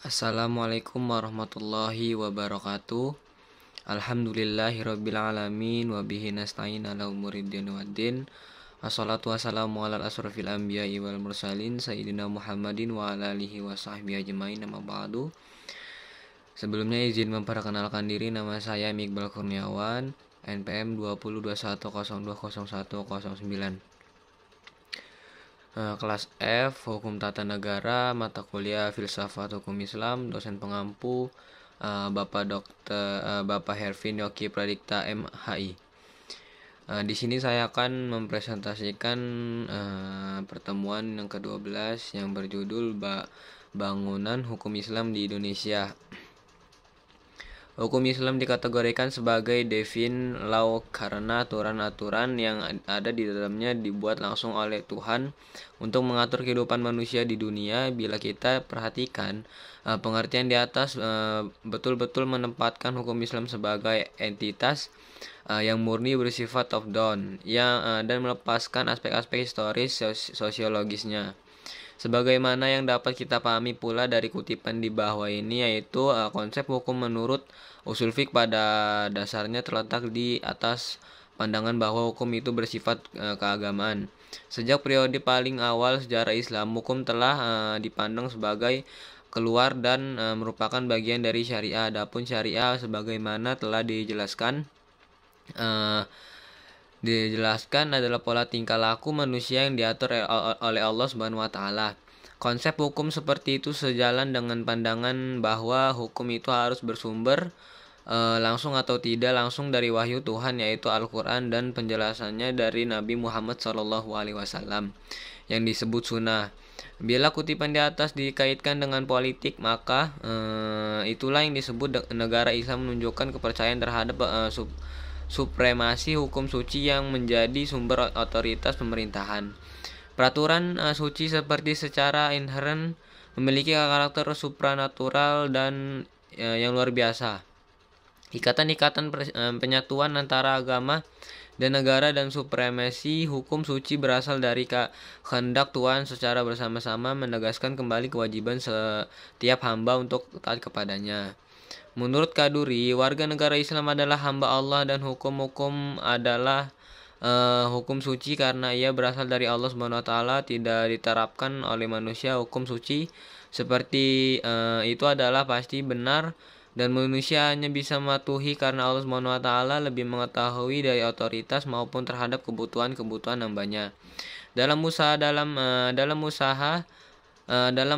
Assalamualaikum warahmatullahi wabarakatuh. Alhamdulillahirabbil alamin wa bihi nasta'in ala umuriddin waddin. Wassalatu wassalamu ala asrofil anbiya'i wal mursalin sayyidina Muhammadin wa ala alihi wa sahbihi ajmain, amma ba'du. Sebelumnya izin memperkenalkan diri, nama saya Iqbal Kurniawan, NPM 2021020109. Kelas F, Hukum Tata Negara, mata kuliah Filsafat Hukum Islam, dosen pengampu Bapak Hervin Yoki Pradikta MHI. Di sini saya akan mempresentasikan pertemuan yang ke-12 yang berjudul Bangunan Hukum Islam di Indonesia. Hukum Islam dikategorikan sebagai divine law karena aturan-aturan yang ada di dalamnya dibuat langsung oleh Tuhan untuk mengatur kehidupan manusia di dunia. Bila kita perhatikan pengertian di atas, betul-betul menempatkan hukum Islam sebagai entitas yang murni bersifat top down dan melepaskan aspek-aspek historis sosiologisnya. Sebagaimana yang dapat kita pahami pula dari kutipan di bawah ini, yaitu konsep hukum menurut usul fiqh pada dasarnya terletak di atas pandangan bahwa hukum itu bersifat keagamaan. Sejak periode paling awal sejarah Islam, hukum telah dipandang sebagai keluar dan merupakan bagian dari syariah. Adapun syariah sebagaimana telah dijelaskan adalah pola tingkah laku manusia yang diatur oleh Allah Subhanahu wa taala. Konsep hukum seperti itu sejalan dengan pandangan bahwa hukum itu harus bersumber langsung atau tidak langsung dari wahyu Tuhan, yaitu Al-Qur'an, dan penjelasannya dari Nabi Muhammad SAW yang disebut sunnah. Bila kutipan di atas dikaitkan dengan politik, maka itulah yang disebut negara Islam menunjukkan kepercayaan terhadap supremasi hukum suci yang menjadi sumber otoritas pemerintahan. Peraturan suci seperti secara inheren memiliki karakter supranatural dan yang luar biasa. Ikatan-ikatan penyatuan antara agama dan negara dan supremasi hukum suci berasal dari kehendak Tuhan secara bersama-sama, menegaskan kembali kewajiban setiap hamba untuk taat kepadanya. Menurut Kaduri, warga negara Islam adalah hamba Allah dan hukum-hukum adalah hukum suci karena ia berasal dari Allah Subhanahu wa taala, tidak diterapkan oleh manusia. Hukum suci seperti itu adalah pasti benar dan manusia hanya bisa mematuhi karena Allah Subhanahu wa taala lebih mengetahui dari otoritas maupun terhadap kebutuhan hambanya. Dalam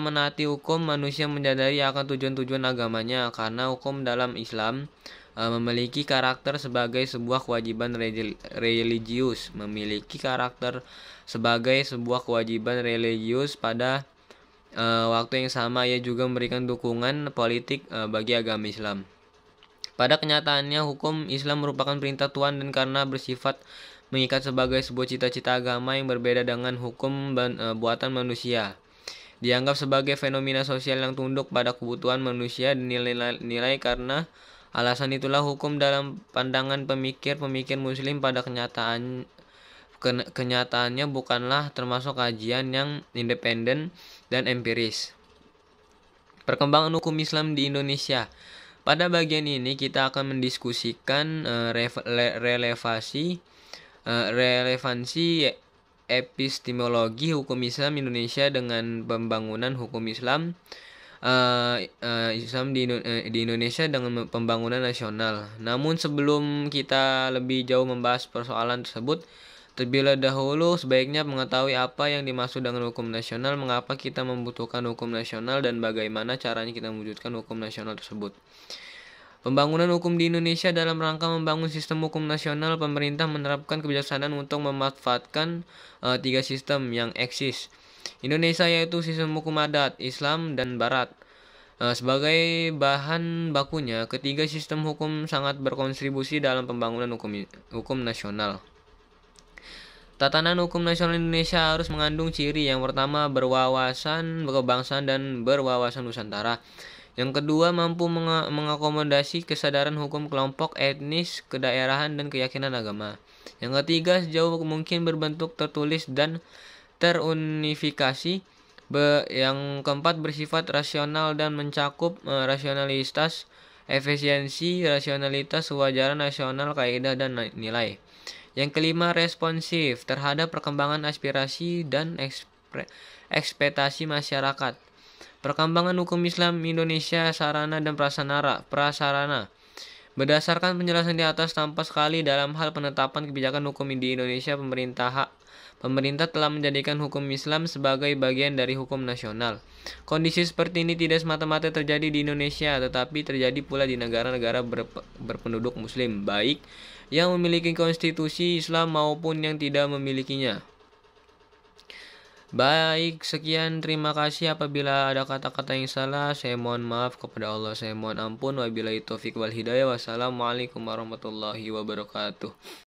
menaati hukum, manusia menyadari akan tujuan-tujuan agamanya, karena hukum dalam Islam memiliki karakter sebagai sebuah kewajiban religius. Pada waktu yang sama, ia juga memberikan dukungan politik bagi agama Islam. Pada kenyataannya, hukum Islam merupakan perintah Tuhan dan karena bersifat mengikat sebagai sebuah cita-cita agama yang berbeda dengan hukum buatan manusia. Dianggap sebagai fenomena sosial yang tunduk pada kebutuhan manusia dan nilai karena alasan itulah hukum dalam pandangan pemikir muslim pada kenyataannya bukanlah termasuk kajian yang independen dan empiris. Perkembangan hukum Islam di Indonesia. Pada bagian ini kita akan mendiskusikan relevansi epistemologi hukum Islam Indonesia dengan pembangunan hukum Islam di Indonesia dengan pembangunan nasional. Namun sebelum kita lebih jauh membahas persoalan tersebut, terlebih dahulu sebaiknya mengetahui apa yang dimaksud dengan hukum nasional, mengapa kita membutuhkan hukum nasional, dan bagaimana caranya kita mewujudkan hukum nasional tersebut. Pembangunan hukum di Indonesia. Dalam rangka membangun sistem hukum nasional, pemerintah menerapkan kebijaksanaan untuk memanfaatkan tiga sistem yang eksis Indonesia, yaitu sistem hukum adat, Islam, dan Barat. Sebagai bahan bakunya, ketiga sistem hukum sangat berkontribusi dalam pembangunan hukum nasional. Tatanan hukum nasional Indonesia harus mengandung ciri: yang pertama, berwawasan kebangsaan dan berwawasan Nusantara. Yang kedua, mampu mengakomodasi kesadaran hukum kelompok, etnis, kedaerahan, dan keyakinan agama. Yang ketiga, sejauh mungkin berbentuk tertulis dan terunifikasi. Yang keempat bersifat rasional dan mencakup rasionalitas, efisiensi, rasionalitas, kewajaran nasional, kaidah dan nilai. Yang kelima responsif terhadap perkembangan aspirasi dan ekspektasi masyarakat. Perkembangan hukum Islam Indonesia sarana dan prasarana. Berdasarkan penjelasan di atas, tampak sekali dalam hal penetapan kebijakan hukum di Indonesia, pemerintah telah menjadikan hukum Islam sebagai bagian dari hukum nasional. Kondisi seperti ini tidak semata-mata terjadi di Indonesia, tetapi terjadi pula di negara-negara berpenduduk Muslim, baik yang memiliki konstitusi Islam maupun yang tidak memilikinya. Baik, sekian, terima kasih. Apabila ada kata-kata yang salah, saya mohon maaf kepada Allah, saya mohon ampun. Wabillahi taufiq wal hidayah. Wassalamualaikum warahmatullahi wabarakatuh.